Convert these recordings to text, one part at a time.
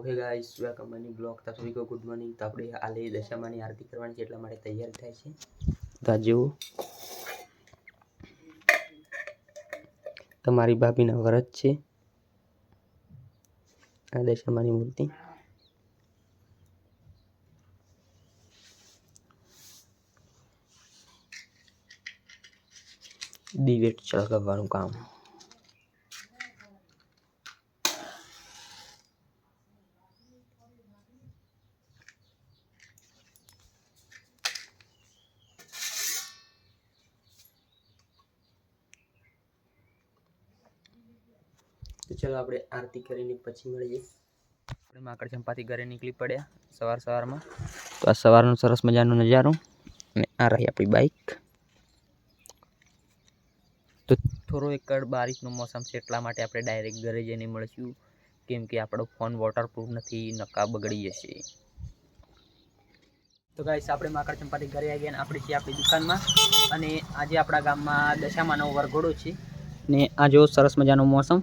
हे guys welcome money blog था सभी को गुड मॉर्निंग। तो આપણે આલે દશામાની આરતી કરવાની છે એટલા માટે તૈયાર થાય છે। તો જો તમારી ભાભીના વ્રત છે આ દશામાની મૂર્તિ દિવેટ ચળગાવવાનું કામ। तो चलो આપણે આરતી કરીને પછી મળીએ। આપણે માકડ ચંપાથી ઘરે નીકળી પડ્યા સવારમાં। તો આ સવારનો સરસ મજાનો નજારો અને આ રહી આપણી બાઇક। તો થોડો એકડ બારિશનો મોસમ છે એટલા માટે આપણે ડાયરેક્ટ ઘરે જઈને મળશું, કેમ કે આપણો ફોન વોટરપ્રૂફ નથી, નકા બગડી જશે। તો ગાઈસ આપણે માકડ ચંપાથી ઘરે આવી ગયા અને આપણે છીએ આપણી દુકાનમાં। અને આજે આપણા ગામમાં દશામાનો વરઘોડો છે ને આ જો સરસ મજાનો મોસમ।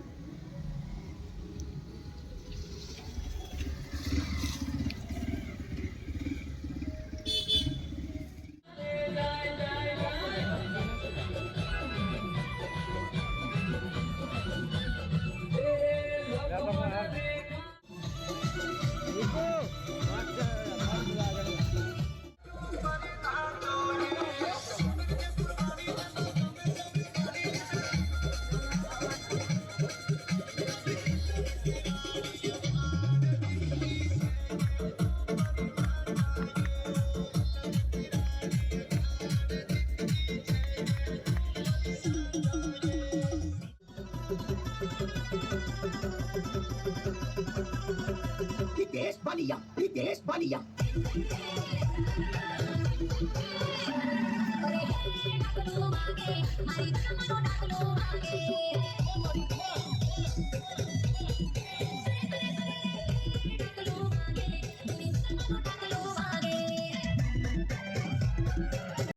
Biggest bunny up.